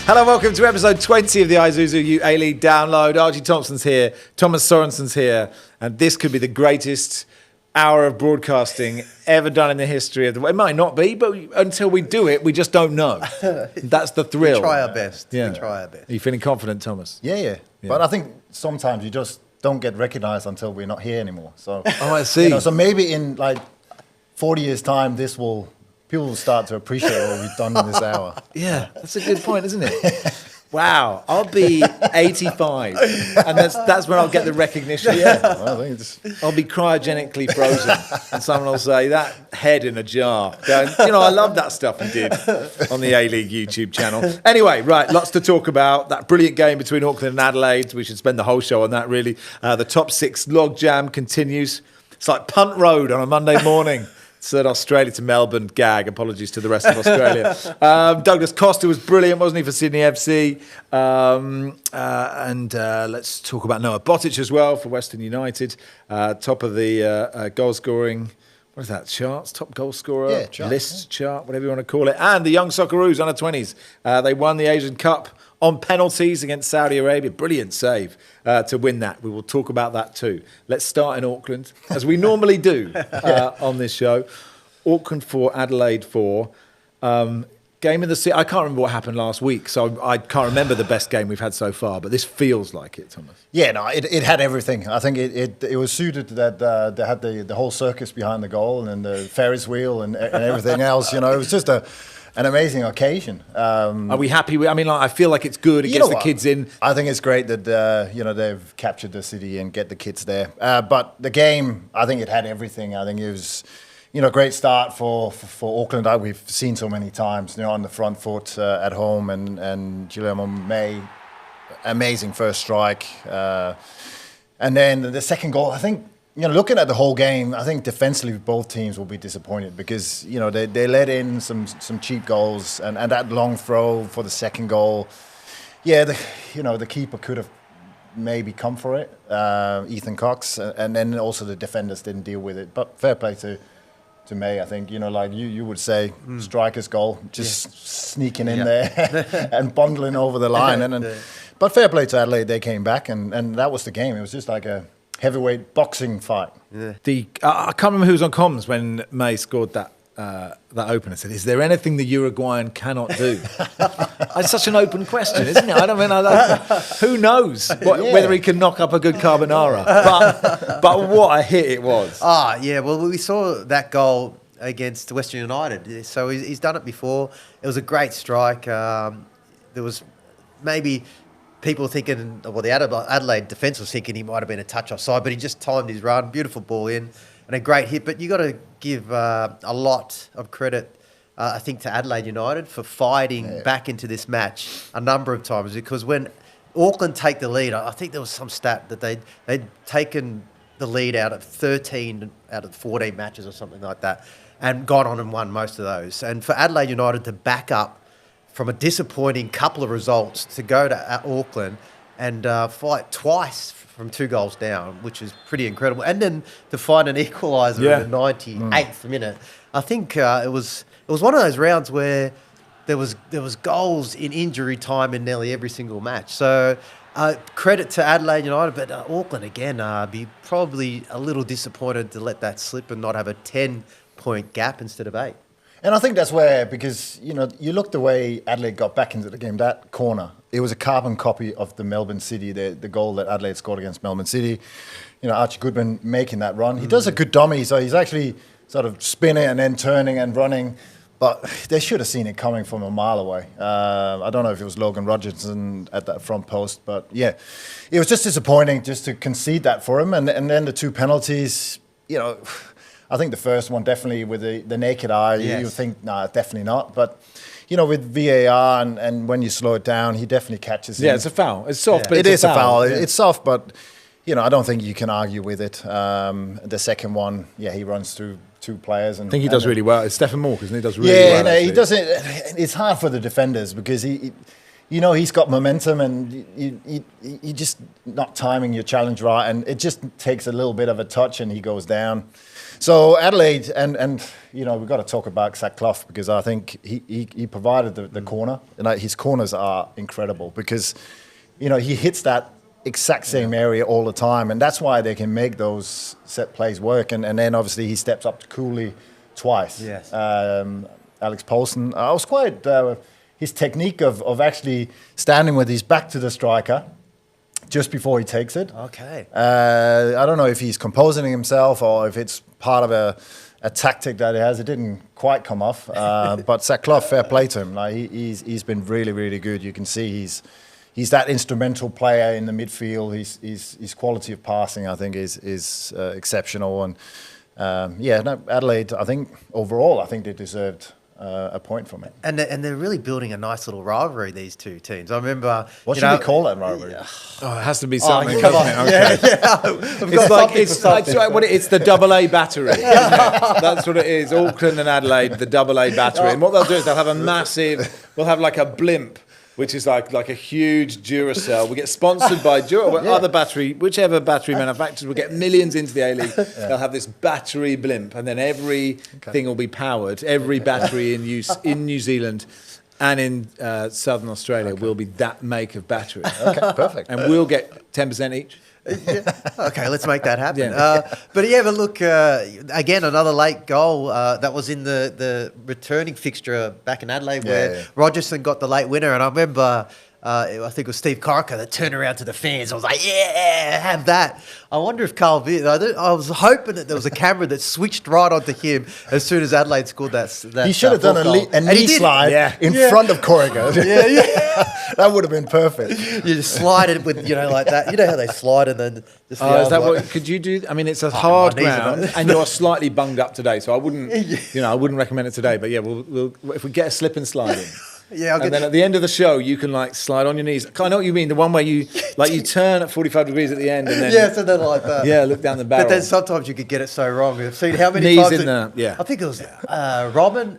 Hello, welcome to episode 20 of the Isuzu UTE A-League download. Archie Thompson's here, Thomas Sørensen's here, and this could be the greatest hour of broadcasting ever done in the history of the... It might not be, but until we do it, we just don't know. That's the thrill. We try our best. Yeah. We try our best. Are you feeling confident, Thomas? Yeah. But I think sometimes you just don't get recognised until we're not here anymore. So, I see. So maybe in like 40 years' time, people will start to appreciate what we've done in this hour. Yeah, that's a good point, isn't it? Wow, I'll be 85, and that's when I'll get the recognition. Yeah, well, I think I'll be cryogenically frozen, and someone will say, that head in a jar. Going, I love that stuff you did on the A-League YouTube channel. Anyway, right, lots to talk about. That brilliant game between Auckland and Adelaide. We should spend the whole show on that, really. The top six logjam continues. It's like Punt Road on a Monday morning. Said Australia to Melbourne gag. Apologies to the rest of Australia. Douglas Costa was brilliant, wasn't he, for Sydney FC? And let's talk about Noah Botic as well for Western United. Top of the goal scoring. What is that? Charts? Top goal scorer? Chart, whatever you want to call it. And the Young Socceroos, under 20s. They won the Asian Cup on penalties against Saudi Arabia. Brilliant save to win that. We will talk about that too. Let's start in Auckland, as we normally do on this show. Auckland 4, Adelaide 4. Game of the season. I can't remember what happened last week, so I can't remember the best game we've had so far, but this feels like it, Thomas. Yeah, no, it had everything. I think it was suited that they had the whole circus behind the goal and the Ferris wheel and everything else. It was just an amazing occasion. Are we happy with? I feel like it's good. It gets the kids in. I think it's great that they've captured the city and get the kids there. But the game, I think it had everything. I think it was, great start for Auckland. We've seen so many times, on the front foot at home, and Guillermo May, amazing first strike, and then the second goal. I think. Looking at the whole game, I think defensively both teams will be disappointed because, they let in some cheap goals and that long throw for the second goal. Yeah, the keeper could have maybe come for it, Ethan Cox, and then also the defenders didn't deal with it. But fair play to May, I think, like you would say, striker's goal, just sneaking in there and bundling over the line. But fair play to Adelaide, they came back and that was the game. It was just like a heavyweight boxing fight. Yeah. I can't remember who was on comms when May scored that opener. Said, "Is there anything the Uruguayan cannot do?" It's such an open question, isn't it? I don't mean who knows whether he can knock up a good carbonara. But what a hit it was! Well, we saw that goal against Western United. So he's done it before. It was a great strike. There was maybe people thinking, the Adelaide defence was thinking he might have been a touch offside, but he just timed his run. Beautiful ball in and a great hit. But you got to give a lot of credit, I think, to Adelaide United for fighting back into this match a number of times, because when Auckland take the lead, I think there was some stat that they'd taken the lead out of 13 out of 14 matches or something like that and gone on and won most of those. And for Adelaide United to back up from a disappointing couple of results to go to Auckland and fight twice from 2 goals down, which is pretty incredible. And then to find an equaliser in the 98th minute. I think it was one of those rounds where there was goals in injury time in nearly every single match. So credit to Adelaide United, but Auckland again be probably a little disappointed to let that slip and not have a 10-point gap instead of 8. And I think that's where, because, you look the way Adelaide got back into the game, that corner, it was a carbon copy of the Melbourne City, the goal that Adelaide scored against Melbourne City. Archie Goodman making that run. He does a good dummy, so he's actually sort of spinning and then turning and running. But they should have seen it coming from a mile away. I don't know if it was Logan Rogerson at that front post, but yeah, it was just disappointing just to concede that for him. And then the 2 penalties, I think the first one definitely with the naked eye, you think, definitely not. But, with VAR and when you slow it down, he definitely catches it. Yeah, it's a foul. It's soft, but it is a foul. Yeah. It's soft, but, I don't think you can argue with it. The second one, he runs through 2 players. I think he does really well. It's Stephen Moore, isn't he? He does really well. Yeah, he doesn't. It's hard for the defenders because you know he's got momentum, and you just not timing your challenge right, and it just takes a little bit of a touch, and he goes down. So Adelaide, and you know we've got to talk about Zach Clough, because I think he provided the corner, and his corners are incredible, because you know he hits that exact same area all the time, and that's why they can make those set plays work. And then obviously he steps up to Cooley twice. Yes. Alex Paulson, I was quite his technique of actually standing with his back to the striker just before he takes it. Okay. I don't know if he's composing himself or if it's part of a tactic that he has. It didn't quite come off. But Zach Clough, fair play to him. Like he's been really, really good. You can see he's that instrumental player in the midfield. His quality of passing, I think, is exceptional. And Adelaide, I think overall, I think they deserved a point from it. And they're really building a nice little rivalry, these two teams. I remember... What should we call that rivalry? Oh, it has to be something. Come on. Okay. It's the double A battery. Isn't it? That's what it is. Auckland and Adelaide, the double A battery. And what they'll do is they'll have a massive... We'll have like a blimp, which is like a huge Duracell. We get sponsored by other battery, whichever battery manufacturers will get millions into the A-League. They'll have this battery blimp, and then everything will be powered. Every battery in use in New Zealand and in Southern Australia will be that make of battery. Okay, perfect. And we'll get 10% each. Okay, let's make that happen. Yeah. But look, again, another late goal that was in the returning fixture back in Adelaide, where Rogerson got the late winner. And I remember, I think it was Steve Corica that turned around to the fans. I was like, yeah, have that. I wonder if Carl Vitt, I was hoping that there was a camera that switched right onto him as soon as Adelaide scored that he should have done a knee slide in front of Corica. That would have been perfect. You just slide it with, like that. You know how they slide and then just... is that what, could you do? I mean, it's a hard ground and you're slightly bunged up today, so I wouldn't, I wouldn't recommend it today. But yeah, we'll if we get a slip and slide in. And then at the end of the show, you can slide on your knees. I know what you mean. The one where you you turn at 45 degrees at the end, and then something like that. Yeah, look down the barrel. But then sometimes you could get it so wrong. I've seen how many knees times in there. Yeah, I think it was Robin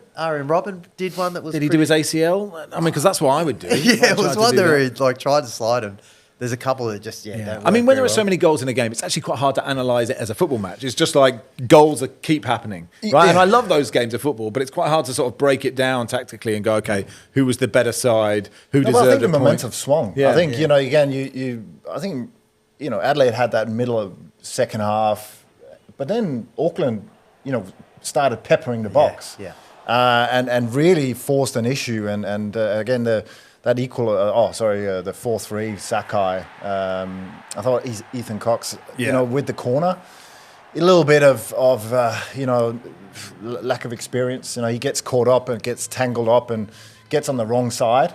did one that was. Did he do his ACL? I mean, because that's what I would do. It was one where he tried to slide and. There's a couple that just, don't I mean, when there are so many goals in a game, it's actually quite hard to analyse it as a football match. It's just like goals that keep happening, right? Yeah. And I love those games of football, but it's quite hard to sort of break it down tactically and go, okay, who was the better side? Who deserved I think a the point? momentum swung. Yeah. I think, I think Adelaide had that middle of second half, but then Auckland, started peppering the box. And really forced an issue. And again, the 4-3 Sakai. I thought Ethan Cox, with the corner, a little bit of lack of experience. He gets caught up and gets tangled up and gets on the wrong side.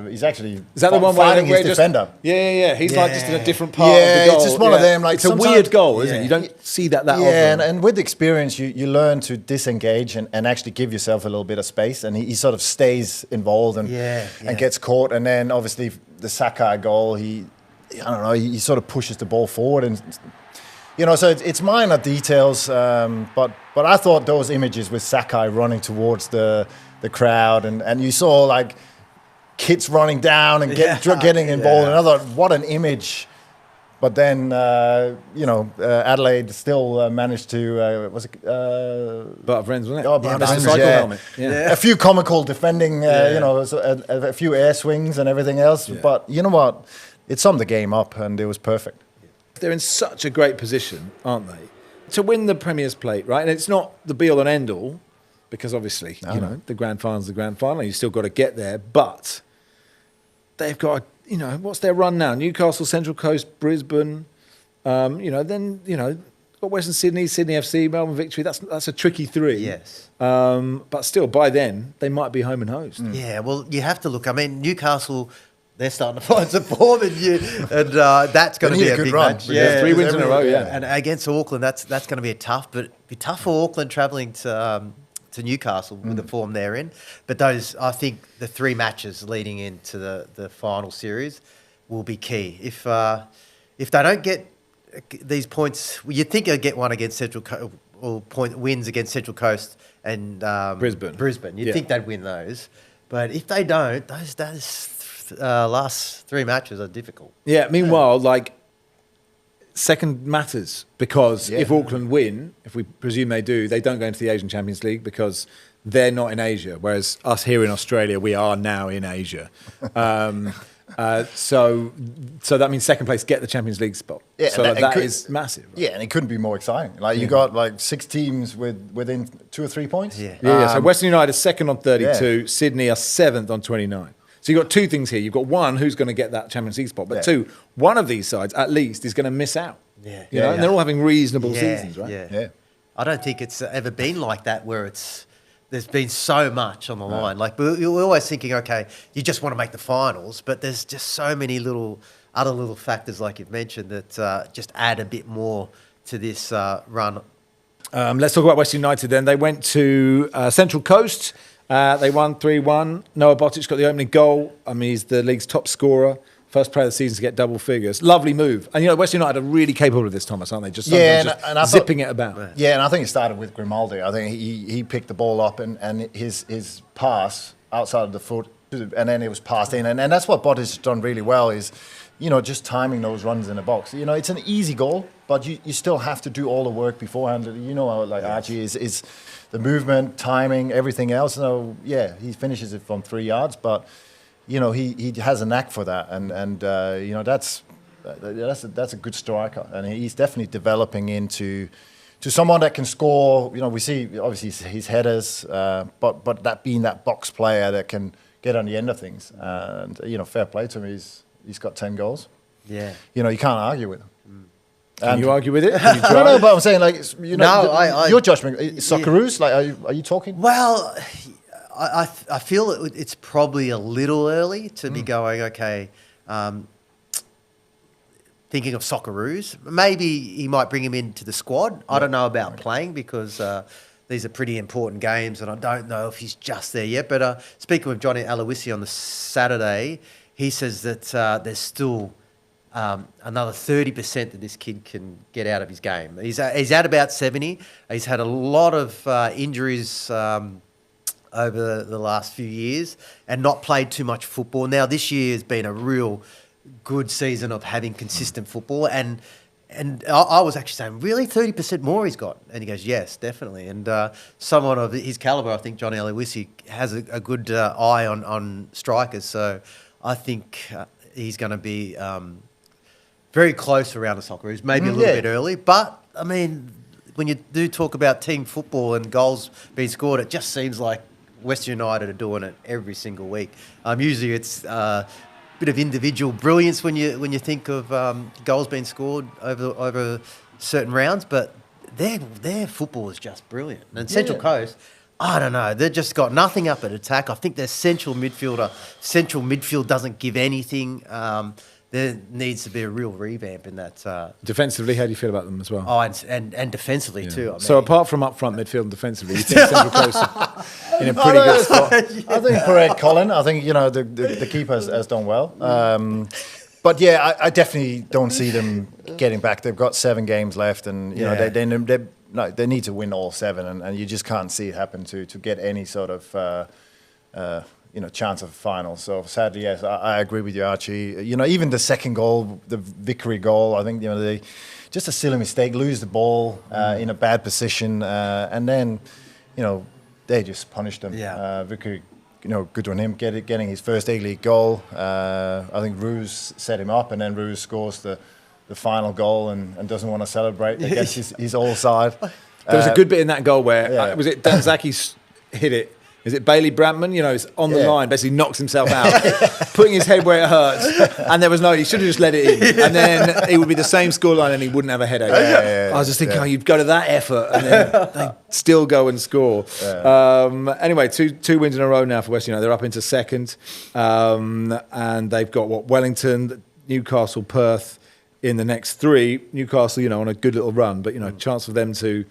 He's actually fighting his defender. Yeah. He's just in a different part of the goal. It's just one of them. It's a weird goal, isn't it? You don't see that often. And with experience, you learn to disengage and actually give yourself a little bit of space. And he sort of stays involved and gets caught. And then obviously the Sakai goal, he sort of pushes the ball forward and. So it's minor details, but I thought those images with Sakai running towards the crowd and you saw kids running down and getting involved, and I thought, what an image. But then Adelaide still managed to Bart Vrens, wasn't it? Oh, Bart Vrens, helmet. A few comical defending, a few air swings and everything else. Yeah. But you know what? It summed the game up, and it was perfect. They're in such a great position, aren't they, to win the Premier's Plate, right? And it's not the be-all and end-all, because obviously, the grand final's the grand final. You've still got to get there. But they've got, what's their run now? Newcastle, Central Coast, Brisbane, got Western Sydney, Sydney FC, Melbourne Victory. That's a tricky three. Yes. But still, by then, they might be home and host. Yeah, well, you have to look. I mean, Newcastle... They're starting to find some form, and that's going to be a big run. match. Yeah, 3 wins in a row. Yeah, and against Auckland, that's going to be be tough for Auckland travelling to Newcastle with the form they're in. But I think the 3 matches leading into the final series will be key. If they don't get these points, you'd think they'd get one against Central Coast or wins against Central Coast and Brisbane. You'd think they'd win those, but if they don't, those last 3 matches are difficult. Yeah, meanwhile, like, second matters because if Auckland win, if we presume they do, they don't go into the Asian Champions League because they're not in Asia, whereas us here in Australia, we are now in Asia. So that means second place get the Champions League spot. Yeah, so that is massive. Right? Yeah, and it couldn't be more exciting. Like you got like 6 teams within 2 or 3 points. Yeah. So Western United is second on 32. Sydney are 7th on 29. So you've got 2 things here. You've got one, who's going to get that Champions League spot, but 2, one of these sides at least is going to miss out. Yeah, you know, and they're all having reasonable seasons, right? Yeah. I don't think it's ever been like that where there's been so much on the line. Like we're always thinking, okay, you just want to make the finals, but there's just so many other little factors, like you've mentioned, that just add a bit more to this run. Let's talk about Western United then. They went to Central Coast. They won 3-1. Noah Botic got the opening goal. I mean, he's the league's top scorer. First player of the season to get double figures. Lovely move. And, you know, Western United are really capable of this, Thomas, aren't they? Just zipping it about. Yeah, and I think it started with Grimaldi. I think he picked the ball up and his pass outside of the foot, and then it was passed in. And that's what Botic has done really well is, you know, just timing those runs in the box. You know, it's an easy goal, but you still have to do all the work beforehand. You know, like Archie is the movement, timing, everything else. So, yeah, he finishes it from 3 yards, but... You know, he has a knack for that, and you know that's a good striker, and he's definitely developing into someone that can score. You know, we see obviously his headers, but that being that box player that can get on the end of things, and you know, fair play to him. He's got 10 goals. Yeah, you know, you can't argue with him. Can you argue with it? No, but I'm saying like you know, your judgment, Socceroos. Like, are you talking? Well. I feel it's probably a little early to be going, okay, thinking of Socceroos. Maybe he might bring him into the squad. I don't know about playing because these are pretty important games and I don't know if he's just there yet. But speaking with Johnny Aloisi on the Saturday, he says that there's still another 30% that this kid can get out of his game. He's at about 70. He's had a lot of injuries over the last few years and not played too much football. Now, this year has been a real good season of having consistent football. And I was actually saying, really, 30% more he's got? And he goes, yes, definitely. And someone of his calibre, I think Johnny Aloisi, has a good eye on strikers. So I think he's going to be very close around the Socceroos, maybe a little bit early. But, I mean, when you do talk about team football and goals being scored, it just seems like Western United are doing it every single week. Usually it's a bit of individual brilliance when you think of goals being scored over certain rounds, but their football is just brilliant. And Central Coast, I don't know, they've just got nothing up at attack. I think their central midfield doesn't give anything. There needs to be a real revamp in that. Defensively, how do you feel about them as well? Oh, and defensively too. I mean. So apart from up front midfield and defensively, you think Central Coast in a pretty good spot? I think for Ed Collin, I think, you know, the keeper has done well. But yeah, I definitely don't see them getting back. They've got 7 games left, and you know they need to win all 7, and you just can't see it happen to get any sort of chance of a final. So sadly, yes, I agree with you, Archie. You know, even the second goal, the victory goal, I think, you know, they just a silly mistake, lose the ball in a bad position, and then, you know, they just punished them. Yeah. Vickery, you know, good on him getting his first A-League goal. I think Roos set him up, and then Roos scores the final goal and doesn't want to celebrate against his old side. There was a good bit in that goal where was it Danzaki hit it? Is it Bailey Brantman? You know, it's on the line, basically knocks himself out, putting his head where it hurts. And he should have just let it in. And then it would be the same scoreline and he wouldn't have a headache. I was just thinking, you'd go to that effort and then they still go and score. Anyway, two wins in a row now for Western United. They're up into second. And they've got, Wellington, Newcastle, Perth in the next 3. Newcastle, you know, on a good little run. But, you know, chance for them to...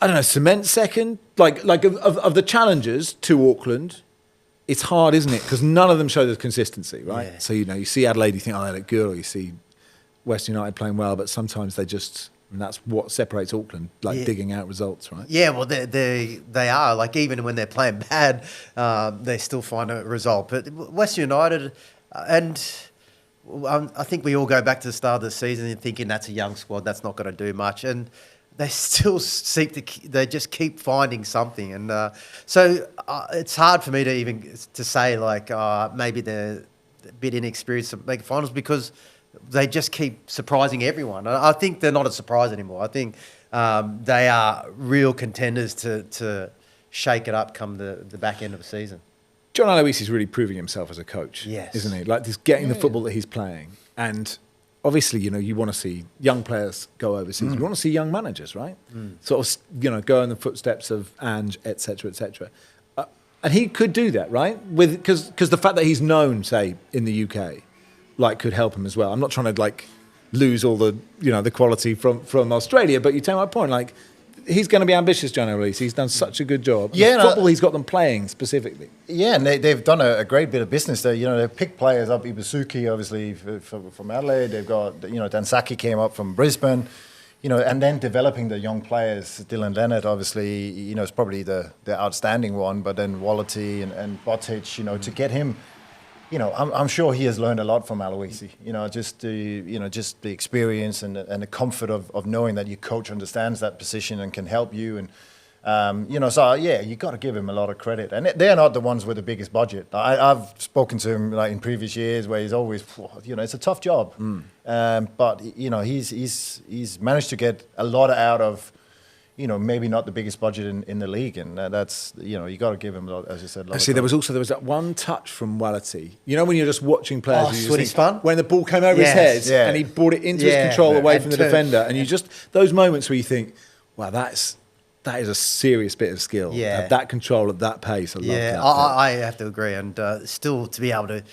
I don't know, cement second? Like of the challengers to Auckland, it's hard, isn't it? Because none of them show the consistency, right? Yeah. So, you know, you see Adelaide, you think, they look good, or you see Western United playing well, but sometimes they just And that's what separates Auckland, digging out results, right? Yeah, well, they are. Like, even when they're playing bad, they still find a result. But Western United, and I think we all go back to the start of the season and thinking that's a young squad, that's not going to do much. And they still they just keep finding something. And so it's hard for me to say, like, maybe they're a bit inexperienced to make finals, because they just keep surprising everyone. I think they're not a surprise anymore. I think they are real contenders to shake it up come the back end of the season. John Aloisi is really proving himself as a coach, yes, isn't he? Like, just getting the football that he's playing. And obviously, you want to see young players go overseas. You want to see young managers, right? Sort of, go in the footsteps of Ange, et cetera, et cetera. And he could do that, right? Because the fact that he's known, say, in the UK, could help him as well. I'm not trying to lose all the the quality from Australia, but you take my point. He's going to be ambitious, John Aloisi. He's done such a good job. Yeah, football, he's got them playing specifically. Yeah, and they've done a great bit of business there. They've picked players up. Ibusuki, obviously, from Adelaide. They've got Dansaki came up from Brisbane. And then developing the young players. Dylan Leonard, obviously, is probably the outstanding one. But then Wallity and Botic, to get him. I'm sure he has learned a lot from Aloisi. Just the experience and the comfort of knowing that your coach understands that position and can help you. And so you got to give him a lot of credit. And they're not the ones with the biggest budget. I've spoken to him in previous years where he's always, it's a tough job. But he's managed to get a lot out of. Maybe not the biggest budget in the league, and that's you got to give him, as you said. Actually, there was that one touch from Wallity. When you're just watching players, when he spun, when the ball came over his head and he brought it into his control away from the defender, and you just those moments where you think, wow, that is a serious bit of skill. Yeah, have that control at that pace. I love that. I have to agree, and still to be able to.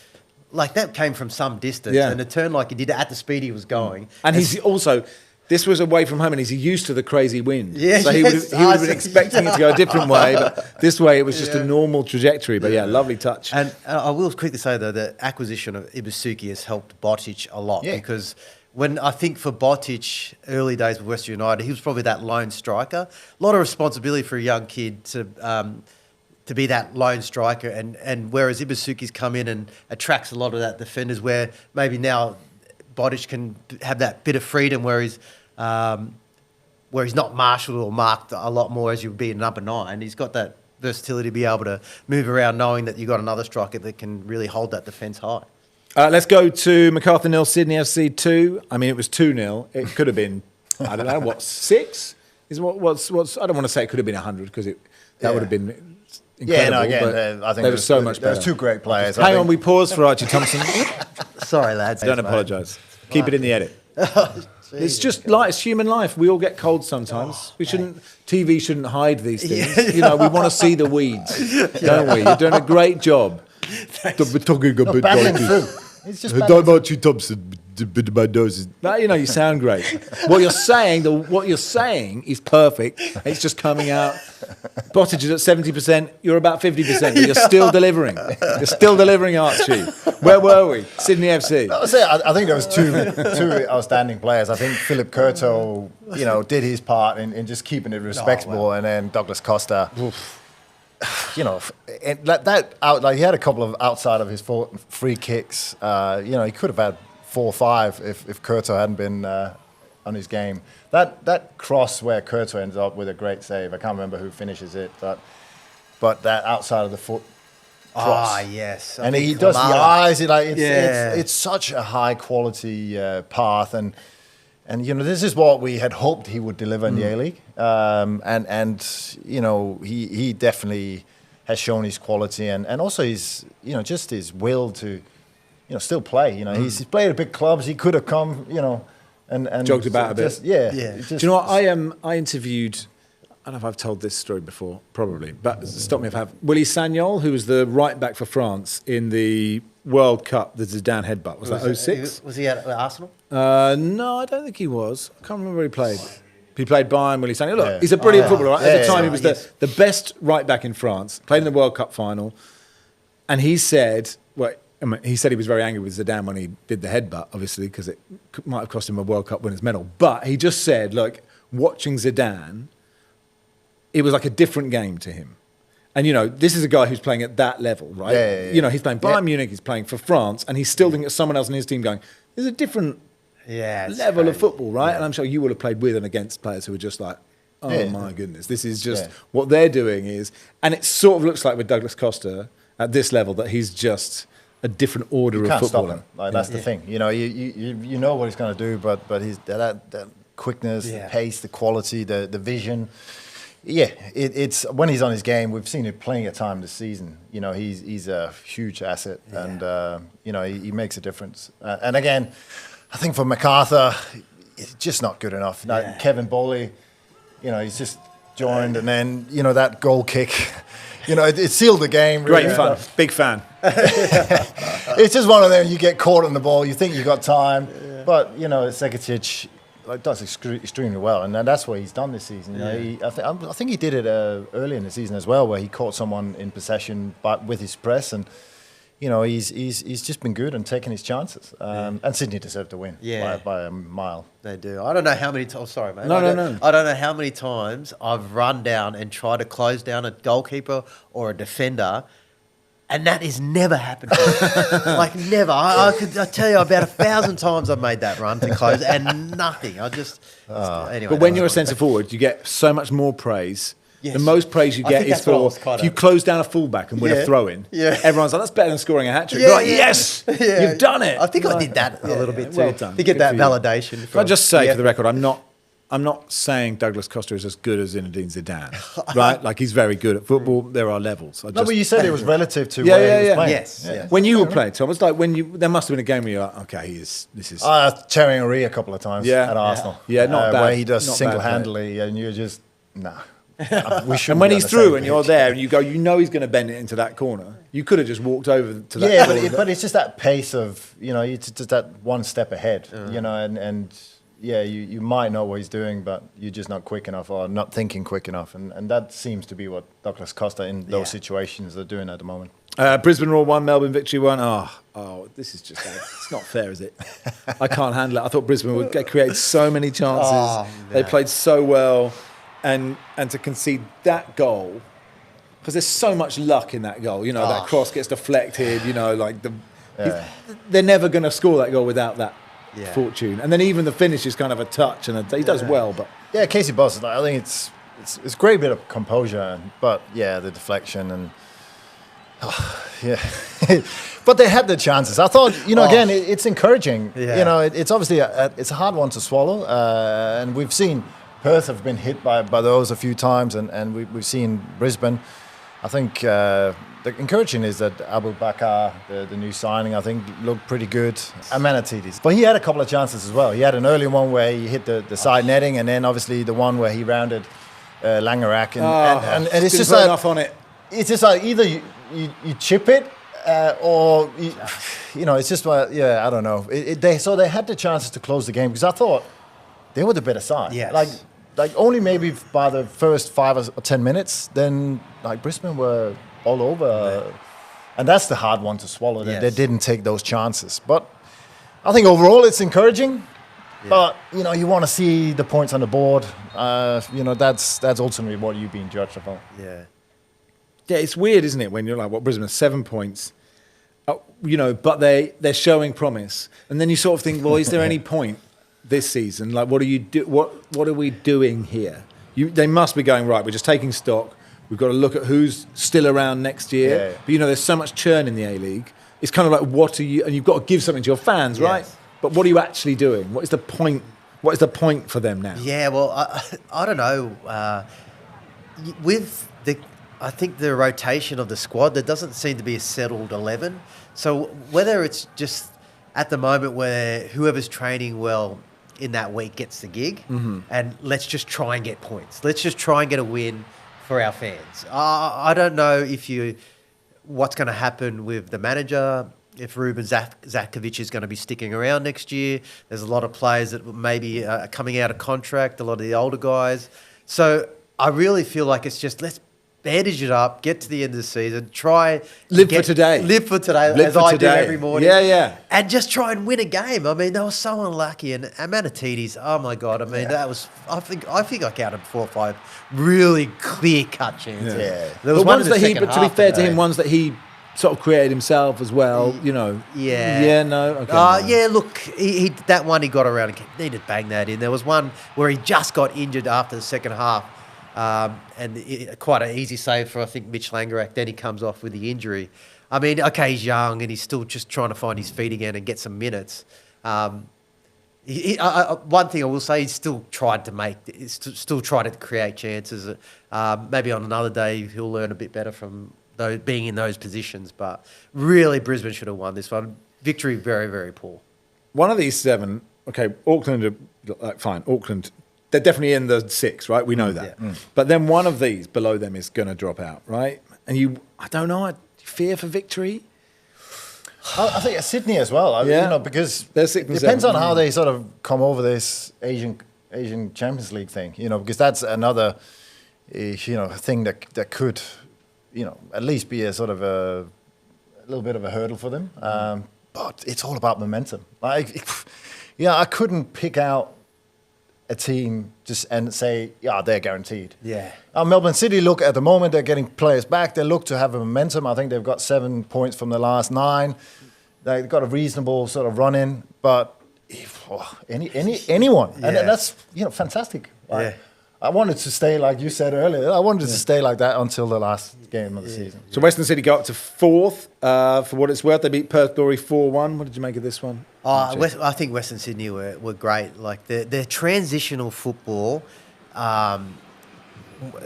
That came from some distance, and it turned like he did at the speed he was going, and he's also. This was away from home, and he's used to the crazy wind. Yeah, so he would have been expecting it to go a different way, but this way it was just a normal trajectory. But lovely touch. And I will quickly say, though, the acquisition of Ibusuki has helped Botic a lot, because when I think for Botic, early days with Western United, he was probably that lone striker. A lot of responsibility for a young kid to be that lone striker, and whereas Ibusuki's come in and attracts a lot of that defenders, where maybe now Botic can have that bit of freedom where he's not marshalled or marked a lot more as you would be in number 9. He's got that versatility to be able to move around, knowing that you've got another striker that can really hold that defence high. Let's go to Macarthur 0, Sydney FC 2. I mean, it was 2-0. It could have been, I don't know, 6? I don't want to say it could have been 100, because that would have been incredible. I think there was so much better. There's two great players. Hang on, we pause for Archie Thompson. Sorry, lads. Don't apologise. Keep it in the edit. It's just it's human life. We all get colds sometimes. TV shouldn't hide these things. We want to see the weeds, don't we? You're doing a great job. We're talking a bit like this. It's just Archie Thompson. My nose is. You sound great. What you're saying is perfect. It's just coming out. Botic is at 70%. You're about 50%, but you're still delivering. You're still delivering, Archie. Where were we? Sydney FC. I think there was two outstanding players. I think Philip Curto, did his part in just keeping it respectable, and then Douglas Costa. He had a couple of outside of his free kicks. He could have had 4 or 5 if Curto hadn't been on his game. That cross where Curto ends up with a great save. I can't remember who finishes it, but that outside of the foot cross. Yes. And he does the eyes. It's such a high quality path, and this is what we had hoped he would deliver in the A-League. He definitely has shown his quality, and also his just his will to still play. He's played at big clubs. He could have come, and jogged about a bit. Do you know what? I interviewed. I don't know if I've told this story before, probably, but stop me if I have. Willy Sagnol, who was the right back for France in the World Cup, the Zidane headbutt. Was that 06? Was he at Arsenal? No, I don't think he was. I can't remember where he played. He played Bayern, Willy Sagnol. Look, he's a brilliant footballer. Right? At the time, he was the best right back in France, played in the World Cup final, and he said, well, I mean, he said he was very angry with Zidane when he did the headbutt, obviously, because it might have cost him a World Cup winners' medal. But he just said, like, watching Zidane, it was like a different game to him. And, you know, this is a guy who's playing at that level, right? Yeah. You know, he's playing Bayern Munich, he's playing for France, and he's still looking at someone else in his team going, there's a different level of football, right? And I'm sure you would have played with and against players who were just like, oh, my goodness, this is just what they're doing is... And it sort of looks like with Douglas Costa at this level that he's just... a different order of footballer. Stop him. Like, that's the thing. You know, you know what he's going to do, but he's that quickness, the pace, the quality, the vision. Yeah, it's when he's on his game. We've seen him playing at time this season. You know, he's a huge asset, and you know, he makes a difference. And again, I think for Macarthur, it's just not good enough. Like Kevin Bowley, you know, he's just joined, and then you know that goal kick. You know, it sealed the game. Really. Great fun. Big fan. It's just one of them. You get caught on the ball. You think you got time, but you know, Sekic does extremely well, and that's what he's done this season. You know, I think he did it early in the season as well, where he caught someone in possession, but with his press, and you know, he's just been good and taking his chances. And Sydney deserved to win by a mile. They do. I don't know how many times. Sorry, mate. No. I don't know how many times I've run down and tried to close down a goalkeeper or a defender, and that has never happened. Like never. I tell you about 1,000 times I've made that run to close and nothing. Anyway. But when you're a centre forward, you get so much more praise. Yes. The most praise you get is for if you close down a fullback and win a throw-in. Yeah. Everyone's like, that's better than scoring a hat-trick. Like, yes, you've done it. I think I did that a little bit too. Well done. To get that validation. Can I just say for the record, I'm not saying Douglas Costa is as good as Zinedine Zidane, right? Like, he's very good at football. There are levels. But you said it was relative to where he was playing. Yes. When you were playing, Tom, it's like there must have been a game where you're like, okay, this is... Thierry Henry a couple of times at Arsenal. Yeah, not bad. Where he does single-handedly, and you're just, nah. And when he's through and you're there and you go, you know he's going to bend it into that corner. You could have just walked over to that corner. Yeah, but it's just that pace of, you know, it's just that one step ahead, you know, and you might know what he's doing, but you're just not quick enough or not thinking quick enough. And that seems to be what Douglas Costa in those situations are doing at the moment. Brisbane Roar 1, Melbourne Victory 1. Oh, this is just, it's not fair, is it? I can't handle it. I thought Brisbane would create so many chances. They played so well. And to concede that goal, because there's so much luck in that goal. You know, that cross gets deflected, you know, like they're never going to score that goal without that fortune. And then even the finish is kind of a touch, and he does well. But yeah, Casey Boss, I think it's a great bit of composure, but the deflection and but they had the chances. I thought, you know, again, it's encouraging. You know, it's obviously it's a hard one to swallow, and we've seen Perth have been hit by those a few times, and we've seen Brisbane. I think the encouraging is that Abu Bakar, the new signing, I think looked pretty good. Amenatidis. But he had a couple of chances as well. He had an early one where he hit the side netting, and then obviously the one where he rounded Langerak. And it's just like, enough on it. It's just like either you chip it, or you know, it's just I don't know. So they had the chances to close the game, because I thought they were the better side. Yes. Like only maybe by the first 5 or 10 minutes, then like Brisbane were all over, and that's the hard one to swallow. That they didn't take those chances. But I think overall it's encouraging. But you know, you want to see the points on the board. You know, that's ultimately what you're being judged upon. Yeah, it's weird, isn't it, when you're like, Brisbane has 7 points, you know, but they're showing promise, and then you sort of think, well, is there any point this season? Like, what are you what are we doing here? They must be going, right, we're just taking stock. We've got to look at who's still around next year. But you know, there's so much churn in the A-League. It's kind of like, what are you? And you've got to give something to your fans, right? But what are you actually doing? What is the point? What is the point for them now? Yeah, well, I don't know. I think the rotation of the squad, there doesn't seem to be a settled 11. So whether it's just at the moment where whoever's training well in that week gets the gig, and let's just try and get points. Let's just try and get a win for our fans. I don't know what's going to happen with the manager, if Ruben Zakovic is going to be sticking around next year. There's a lot of players that maybe are coming out of contract, a lot of the older guys. So I really feel like it's just let's bandage it up, get to the end of the season, try... Live for today. Live for today, Live as for I today. do every morning. Yeah. And just try and win a game. I mean, they were so unlucky. And Manatidis, oh my God, I mean, that was... I think I counted 4 or 5 really clear-cut chances. Yeah. There was But one ones in the that he, second but to be half, fair to though. him, ones that he sort of created himself as well, Yeah. Yeah, no? Okay. No. Yeah, look, he that one he got around and needed to bang that in. There was one where he just got injured after the second half, and quite an easy save for, I think, Mitch Langerak. Then he comes off with the injury. I mean, okay, he's young and he's still just trying to find his feet again and get some minutes. One thing I will say, he's still tried to create chances. Maybe on another day he'll learn a bit better from being in those positions. But really, Brisbane should have won this one. Victory very, very poor. One of these 7, okay, Auckland are fine. Auckland, they're definitely in the 6, right? We know that. Yeah. But then one of these below them is going to drop out, right? And I don't know, I fear for victory. I think Sydney as well. Because They're it 6 and depends 7. on how they sort of come over this Asian Champions League thing. Because that's another thing that could at least be a sort of a little bit of a hurdle for them. But it's all about momentum. I couldn't pick out a team and say, they're guaranteed. Yeah. Melbourne City look at the moment, they're getting players back. They look to have a momentum. I think they've got 7 points from the last 9. They've got a reasonable sort of run in, but anyone, and that's fantastic. Yeah. I wanted to stay, like you said earlier, I wanted to stay like that until the last game of the season. So Western City got up to 4th. For what it's worth, they beat Perth Glory 4-1. What did you make of this one? I think Western Sydney were great. Like their transitional football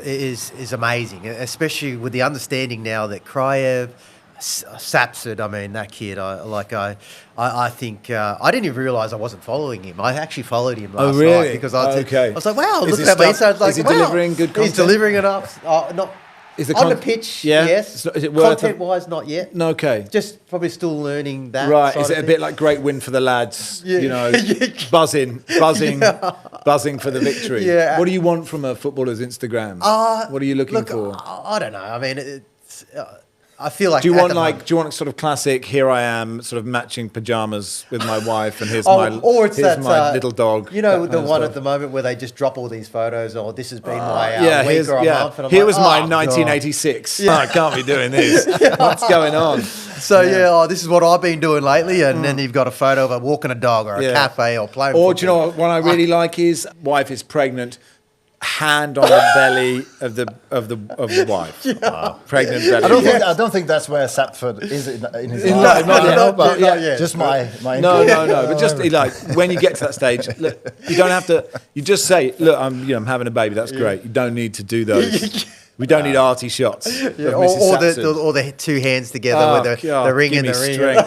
is amazing, especially with the understanding now that Kraev, Sapsid, I mean, that kid, I think, I didn't even realise I wasn't following him. I actually followed him last night because I was like, wow, look at that. So is he delivering good content? He's delivering it up. On the pitch, yes. Is it worth Content-wise, not yet. No, okay. Just probably still learning that. Right. Is it a bit like great win for the lads? Yeah. Buzzing for the victory. Yeah. What do you want from a footballer's Instagram? What are you looking for? I don't know. I mean, it's... I feel like... Do you want sort of classic, here I am, sort of matching pajamas with my wife and here's my little dog? You know, the one at the moment where they just drop all these photos, or this has been my week or a month. And I'm here was my 1986. Yeah. I can't be doing this. What's going on? So, this is what I've been doing lately. And then you've got a photo of a walking a dog or a cafe or playing football. Do you know what I really like is wife is pregnant, hand on the belly of the wife. Wow. Pregnant belly. I don't think that's where Sapford is in his life. Not yet. Just my No. But just like when you get to that stage, look, you don't have to. You just say, "Look, I'm having a baby. That's great. You don't need to do those. We don't need arty shots." Or the 2 hands together with the ring in the ring. I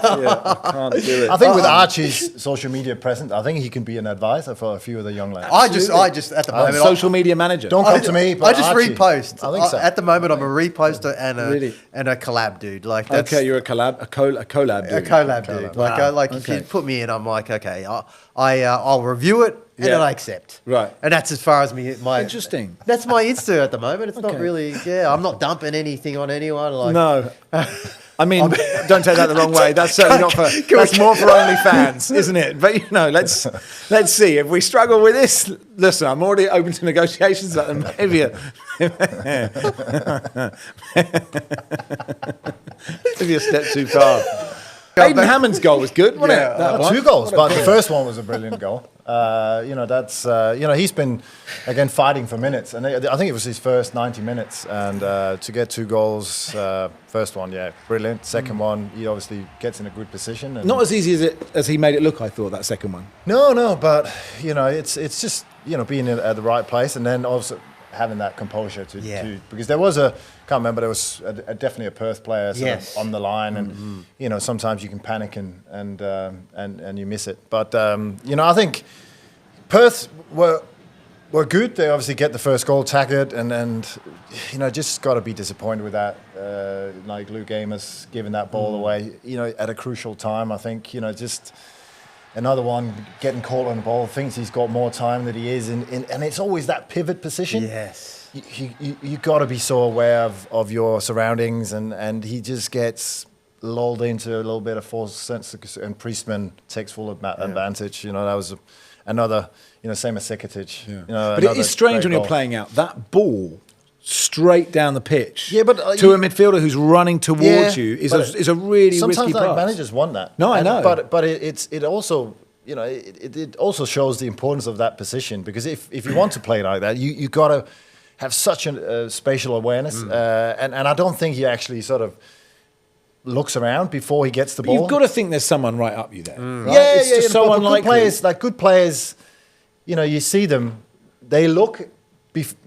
can't do it. I think with Archie's social media presence, I think he can be an advisor for a few of the young lads. I just at the moment... social media manager. Don't come to me, but I just Archie. repost. I think so. At the moment, I'm a reposter and a collab dude. Like that's, okay, you're a collab dude. A collab dude. Like if you put me in, I'm like, okay, I'll review it. And then I accept. Right. And that's as far as my... Interesting. That's my Insta at the moment. It's not really... Yeah, I'm not dumping anything on anyone. Like, no. I mean, don't take that the wrong way. That's certainly not for... That's more for OnlyFans, isn't it? But, let's see. If we struggle with this, listen, I'm already open to negotiations. Maybe a step too far. Aidan Hammond's goal was good, wasn't it? 2 goals, but the first one was a brilliant goal. He's been again fighting for minutes, and I think it was his first 90 minutes, and to get 2 goals, first one, brilliant. Second one, he obviously gets in a good position. And not as easy as he made it look. I thought that second one. No, but it's just being at the right place, and then also having that composure to because there was can't remember, there was definitely a Perth player on the line, and sometimes you can panic and you miss it. But I think Perth were good. They obviously get the first goal, tack it, and just got to be disappointed with that. Like Luke Amos giving that ball away, at a crucial time. I think just another one getting caught on the ball, thinks he's got more time than he is, and it's always that pivot position. Yes. you got to be so aware of your surroundings, and he just gets lulled into a little bit of false sense, and Priestman takes full advantage. You know, that was another, you know, same as Sekitic. Yeah. You know, but it is strange when you're goal. playing out that ball straight down the pitch. Yeah, but to a midfielder who's running towards you is a really risky sometimes pass. managers want that. No, I know. But it also, you know, it also shows the importance of that position, because if you want to play like that, you got to have such a spatial awareness, and I don't think he actually sort of looks around before he gets the ball. You've got to think there's someone right up you there. Right? Yeah, it's just so but unlikely. good players, you know, you see them, they look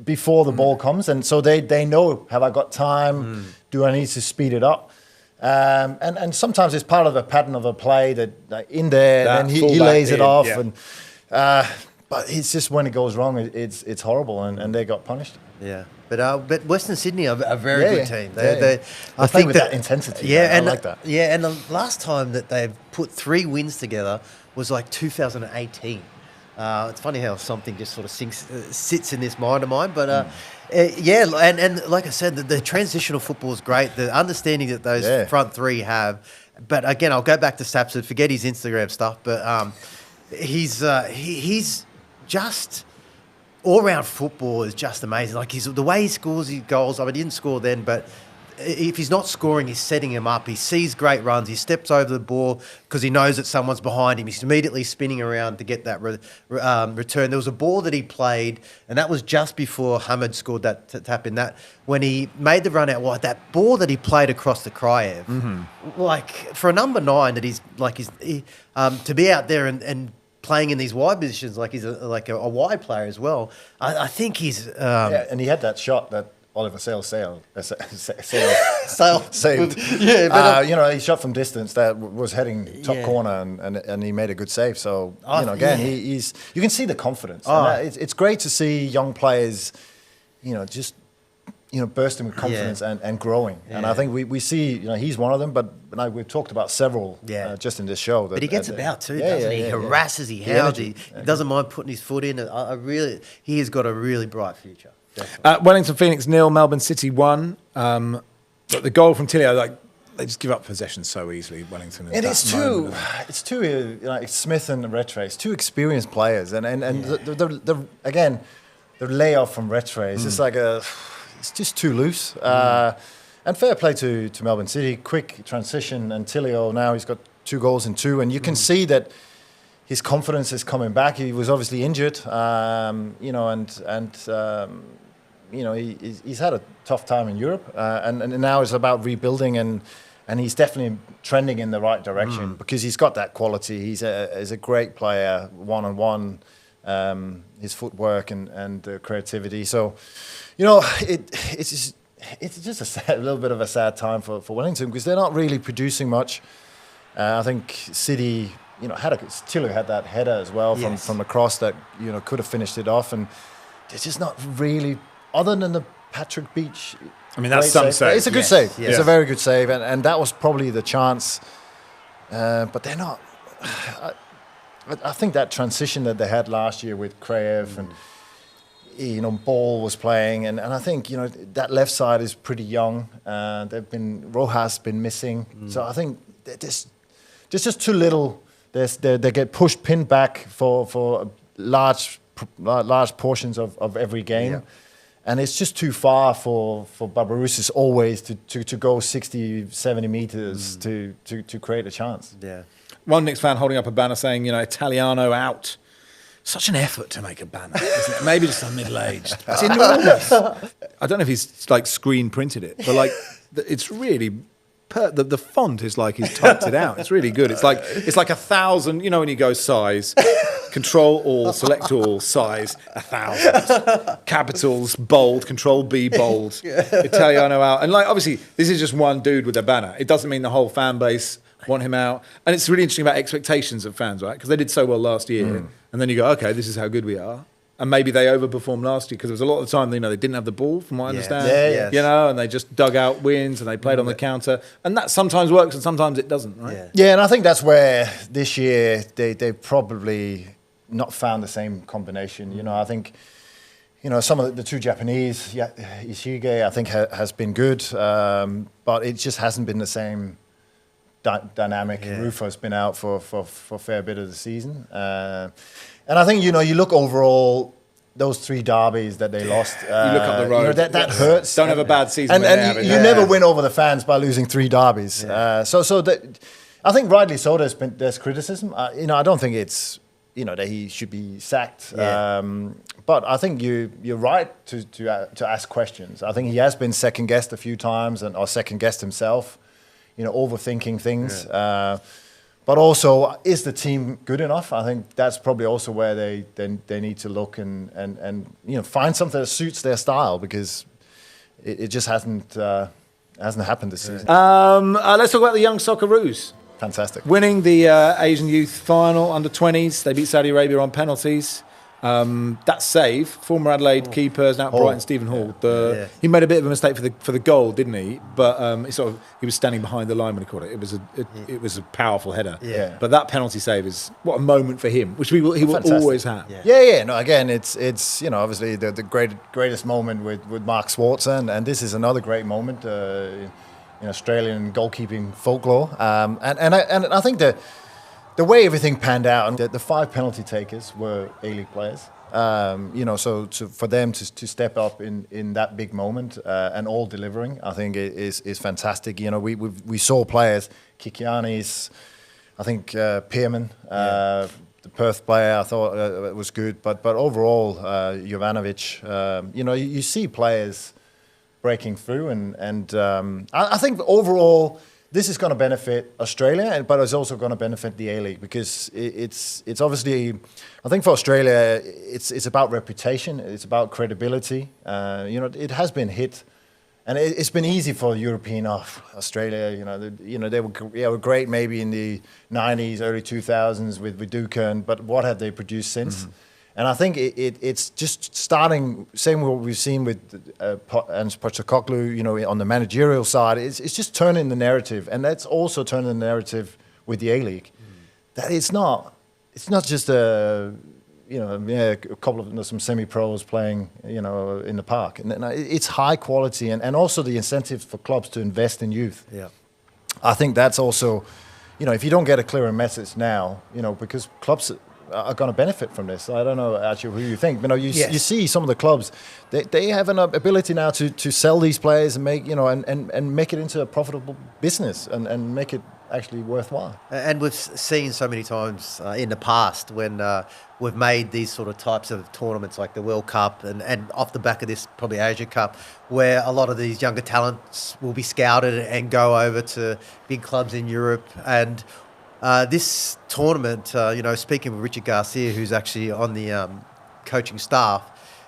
before the ball comes, and so they know, have I got time? Do I need to speed it up? And sometimes it's part of a pattern of a play that in there, and he lays it off, and but it's just when it goes wrong, it's horrible, and they got punished. Yeah. But Western Sydney are a very good team. I think with that intensity. Yeah, I like that. Yeah, and the last time that they've put 3 wins together was like 2018. It's funny how something just sort of sits in this mind of mine. But and like I said, the transitional football is great. The understanding that those front three have. But again, I'll go back to Sapson. Forget his Instagram stuff. But he's just. All-round football is just amazing. Like the way he scores his goals. I mean, he didn't score then, but if he's not scoring, he's setting him up. He sees great runs. He steps over the ball because he knows that someone's behind him. He's immediately spinning around to get that return. There was a ball that he played, and that was just before Hamid scored that tap in. That when he made the run out wide, that ball that he played across the Kraev, like for a number 9, that to be out there and playing in these wide positions, like he's a wide player as well. I think he's... and he had that shot that Oliver Sale saved. Yeah, but you know, he shot from distance that was heading top corner, and he made a good save. So, you know, again, he's... You can see the confidence. It's great to see young players, you know, just... You know, bursting with confidence and growing. And I think we see, you know, he's one of them, but we've talked about several just in this show. But he gets about too, doesn't he? He harasses, he hounds, he doesn't mind putting his foot in. He has got a really bright future. Wellington Phoenix 0, Melbourne City 1. But the goal from Tilio, they just give up possession so easily, Wellington. And it's two, like Smith and Rattray, it's two experienced players. And again, the layoff from Rattray is just like it's just too loose. And fair play to Melbourne City. Quick transition, and Tilio now he's got 2 goals in 2, and you can see that his confidence is coming back. He was obviously injured, you know, and you know, he's had a tough time in Europe, and now it's about rebuilding, and he's definitely trending in the right direction because he's got that quality. He's a great player, one-on-one. His footwork and creativity. So, you know, it's just a little bit of a sad time for Wellington because they're not really producing much. I think City, you know, Tilio had that header as well from across that, you know, could have finished it off, and they're just not really, other than the Patrick Beach. I mean, that's some save. It's a good save. Yes. It's a very good save, and that was probably the chance. But they're not. I think that transition that they had last year with Kraev and, you know, Ball was playing, and I think, you know, that left side is pretty young. Rojas been missing, so I think there's just too little. They get pinned back for large portions of every game, and it's just too far for Barbarouses always to go 60, 70 meters to create a chance. Yeah. One Knicks fan holding up a banner saying, you know, Italiano out. Such an effort to make a banner, isn't it? Maybe just a middle-aged. It's enormous. I don't know if he's like screen printed it, but like it's really the font is like he's typed it out. It's really good. It's like 1,000. You know, when you go size, Control All, Select All, size 1,000. Capitals, bold, Control B, bold. Italiano out, and like obviously this is just one dude with a banner. It doesn't mean the whole fan base want him out. And it's really interesting about expectations of fans, right? Because they did so well last year. And then you go, okay, this is how good we are. And maybe they overperformed last year because there was a lot of the time, you know, they didn't have the ball, from what I understand. You know, and they just dug out wins and they played on the counter. And that sometimes works and sometimes it doesn't, right? Yeah, and I think that's where this year they probably not found the same combination. You know, I think, some of the two Japanese, Ishige, I think has been good, but it just hasn't been the same dynamic. Yeah. Rufo's been out for a fair bit of the season. And I think, you look overall, those 3 derbies that they lost. You look up the road. That hurts. Don't have a bad season. And you never win over the fans by losing 3 derbies. Yeah. I think rightly so there's criticism. I don't think it's, that he should be sacked. Yeah. But I think you're right to ask questions. I think he has been second-guessed a few times or second-guessed himself, overthinking things. Yeah. But also, is the team good enough? I think that's probably also where they need to look and find something that suits their style, because it just hasn't happened this season. Let's talk about the Young Socceroos. Fantastic. Winning the Asian Youth final under 20s. They beat Saudi Arabia on penalties. That save, former Adelaide keeper, now Brighton, Stephen Hall. He made a bit of a mistake for the goal, didn't he? But he was standing behind the line when he caught it. It was a powerful header. Yeah. But that penalty save is what a moment for him, which he will always have. Yeah. No, again, it's obviously the greatest moment with Mark Sørensen, and this is another great moment in Australian goalkeeping folklore. And I think the way everything panned out, the 5 penalty takers were A-League players. So for them to step up in that big moment and all delivering, I think is fantastic. We saw players, Kikiani's, I think Pearman, the Perth player, I thought was good. But overall, Jovanovic, you see players breaking through, and I think overall, this is going to benefit Australia, but it's also going to benefit the A-League, because it's obviously, I think for Australia, it's about reputation, it's about credibility. It has been hit, and it's been easy for European Australia. They were great maybe in the 90s, early 2000s with Dukan, but what have they produced since? Mm-hmm. And I think it's just starting, same what we've seen with Postecoglou, on the managerial side. It's just turning the narrative, and that's also turning the narrative with the A-League. That it's not just a couple of some semi-pros playing, in the park. And it's high quality, and also the incentives for clubs to invest in youth. Yeah, I think that's also, if you don't get a clearer message now, because clubs are going to benefit from this. I don't know actually who you think, but you see some of the clubs, they have an ability now to sell these players and make and make it into a profitable business and make it actually worthwhile. And we've seen so many times in the past when we've made these sort of types of tournaments like the World Cup and off the back of this probably Asia Cup, where a lot of these younger talents will be scouted and go over to big clubs in Europe. And this tournament, speaking with Richard Garcia, who's actually on the coaching staff,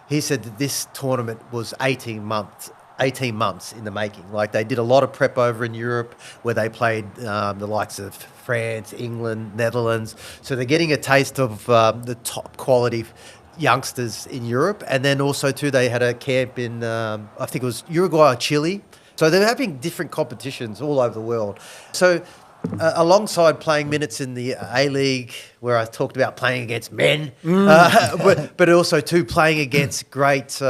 he said that this tournament was 18 months in the making. Like, they did a lot of prep over in Europe, where they played the likes of France, England, Netherlands. So they're getting a taste of the top quality youngsters in Europe. And then also, too, they had a camp in, I think it was Uruguay or Chile. So they're having different competitions all over the world. So alongside playing minutes in the A-League, where I talked about playing against men, but also too playing against great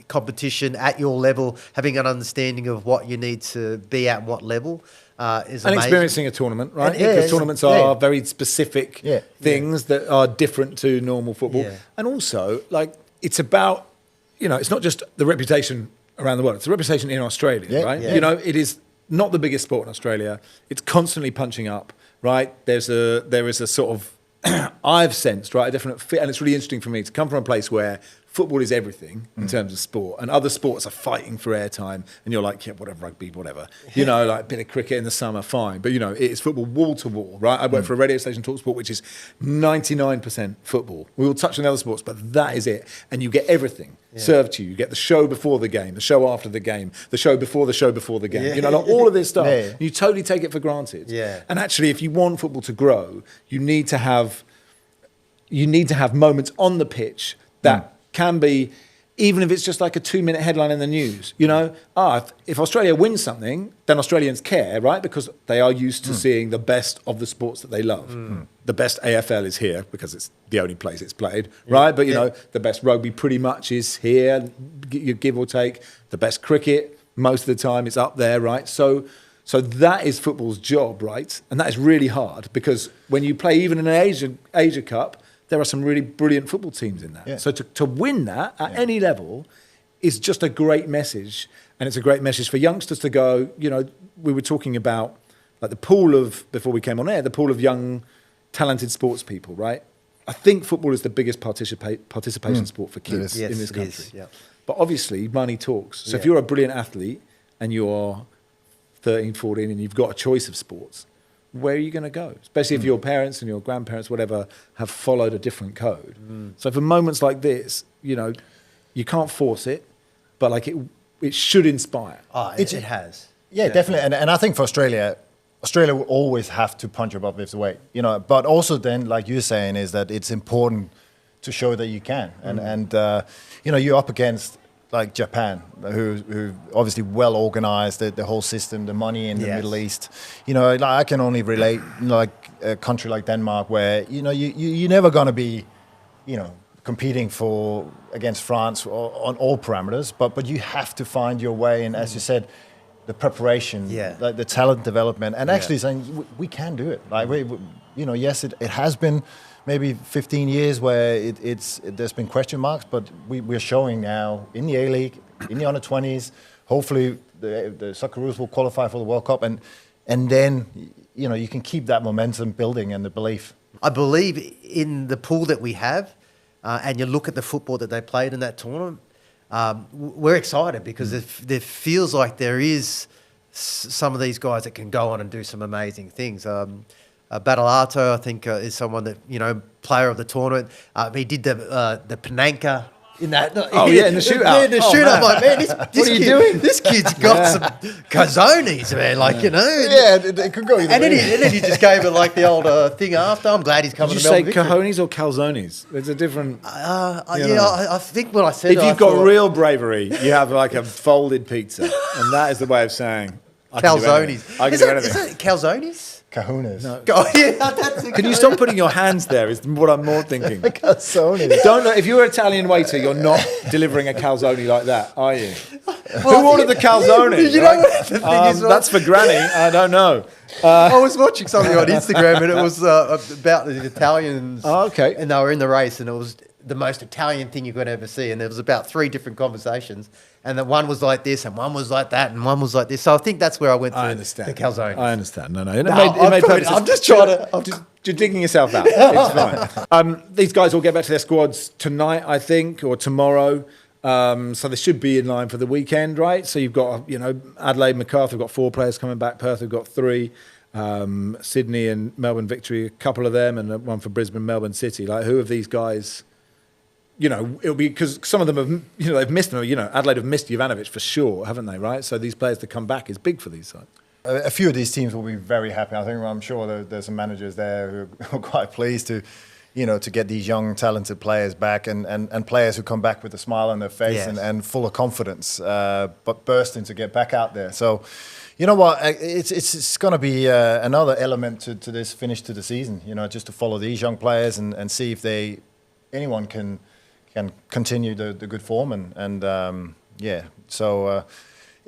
competition at your level, having an understanding of what you need to be at and what level is amazing. And experiencing a tournament, right? Because tournaments are very specific things that are different to normal football. Yeah. And also, it's about, it's not just the reputation around the world, it's the reputation in Australia, right? Yeah. It is not the biggest sport in Australia. It's constantly punching up, right? There is a sort of, I've sensed, right, a definite fit, and it's really interesting for me to come from a place where football is everything in terms of sport, and other sports are fighting for airtime, and you're like, yeah, whatever, rugby, whatever. Like a bit of cricket in the summer, fine. But, it's football wall to wall, right? I work for a radio station, TalkSport, which is 99% football. We will touch on the other sports, but that is it. And you get everything served to you. You get the show before the game, the show after the game, the show before the game. Yeah. All of this stuff. You totally take it for granted. Yeah. And actually, if you want football to grow, you need to have moments on the pitch that can be even if it's just like a 2-minute headline in the news, you know, if Australia wins something, then Australians care, right? Because they are used to seeing the best of the sports that they love. The best AFL is here because it's the only place it's played, right? But, you know, the best rugby pretty much is here, you give or take. The best cricket, most of the time, it's up there, right? So that is football's job, right? And that is really hard because when you play even in an Asia Cup, there are some really brilliant football teams in that. Yeah. So to win that at any level is just a great message. And it's a great message for youngsters to go, you know, we were talking about like the pool of, before we came on air, the pool of young, talented sports people, right? I think football is the biggest participation sport for kids in this country. Yeah. But obviously money talks. So if you're a brilliant athlete and you're 13, 14 and you've got a choice of sports, where are you going to go? Especially if your parents and your grandparents, whatever, have followed a different code. So for moments like this, you know, you can't force it, but like it should inspire. It has. Yeah, definitely. And I think for Australia will always have to punch above its weight, you know. But also then, like you're saying, is that it's important to show that you can. And you know, you're up against like Japan, who obviously well organized, the whole system, the money in the Middle East. You know, like I can only relate, you know, like a country like Denmark, where you know you're never going to be, you know, competing against France on all parameters, but you have to find your way. And as you said, the preparation, like the talent development, and actually saying we can do it. Like we you know, yes, it has been maybe 15 years where there's been question marks, but we're showing now in the A-League, in the under-20s, hopefully the Socceroos will qualify for the World Cup, and then, you know, you can keep that momentum building and the belief. I believe in the pool that we have, and you look at the football that they played in that tournament, we're excited because there feels like there is some of these guys that can go on and do some amazing things. Macarthur, I think, is someone that, you know, player of the tournament. He did the Penanka in that. In the shootout. In the shootout. I'm like, man, what are you doing? This kid's got some cozones, man. Like, you know. Yeah, it could go either way. And then he just gave it like the old thing after. I'm glad he's coming to Melbourne. Did you say cojones or calzones? There's a different... I think when I said if you've got real bravery, you have like a folded pizza. And that is the way of saying... Calzones. I can do anything. Is that calzones? Kahunas. No. Oh, yeah, that's Can you stop putting your hands there is what I'm more thinking. Calzones. Don't know, if you're an Italian waiter, you're not delivering a calzone like that, are you? Who ordered the calzone? You know what the thing is? That's for Granny. I don't know. I was watching something on Instagram and it was about the Italians. Oh, okay. And they were in the race and it was the most Italian thing you could ever see. And there was about 3 different conversations. And that one was like this, and one was like that, and one was like this. So I think that's where I went to the calzone. I understand. No. I'm just trying to... You're digging yourself out. It's fine. These guys will get back to their squads tonight, I think, or tomorrow. So they should be in line for the weekend, right? So you've got, you know, Adelaide, Macarthur have got 4 players coming back. Perth have got 3. Sydney and Melbourne Victory, a couple of them, and one for Brisbane, Melbourne City. Like, who of these guys... You know, it'll be because some of them have, you know, they've missed them. You know, Adelaide have missed Jovanovic for sure, haven't they? Right. So these players to come back is big for these sides. A few of these teams will be very happy. I'm sure there's some managers there who are quite pleased to, you know, to get these young, talented players back and players who come back with a smile on their face and full of confidence, but bursting to get back out there. So, you know what? It's going to be another element to this finish to the season. You know, just to follow these young players and see if anyone can continue the good form So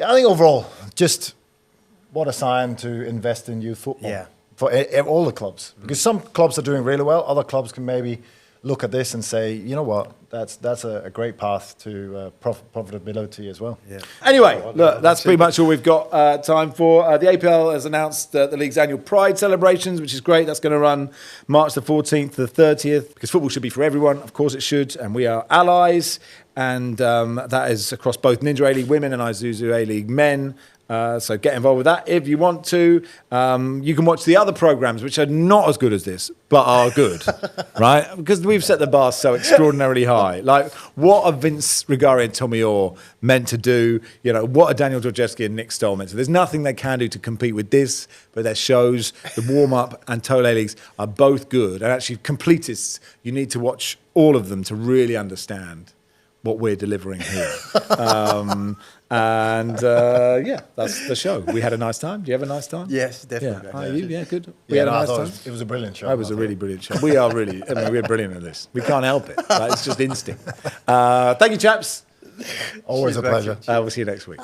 I think overall, just what a sign to invest in youth football for all the clubs, because some clubs are doing really well, other clubs can maybe look at this and say, you know what, that's a great path to profitability as well. Yeah. Anyway, look, that's pretty much all we've got time for. The APL has announced the league's annual Pride celebrations, which is great. That's going to run March the 14th to the 30th, because football should be for everyone. Of course it should, and we are allies, and that is across both Ninja A-League women and Isuzu A-League men. So get involved with that if you want to. You can watch the other programmes, which are not as good as this, but are good, right? Because we've set the bar so extraordinarily high. Like, what are Vince Rigari and Tommy Orr meant to do? You know, what are Daniel Georgievski and Nick Stoll meant to do? There's nothing they can do to compete with this, but their shows, the warm-up and Total A-Leagues are both good. And actually, completists, you need to watch all of them to really understand what we're delivering here. Yeah, that's the show. We had a nice time. Do you have a nice time? Yes, definitely. Yeah, you? Yeah, good. We Yeah, had a no, I nice thought time. it was a brilliant show. It was a really brilliant show. We are really, we're brilliant at this. We can't help it. It's just instinct. Thank you, chaps. Always a pleasure. We'll see you next week.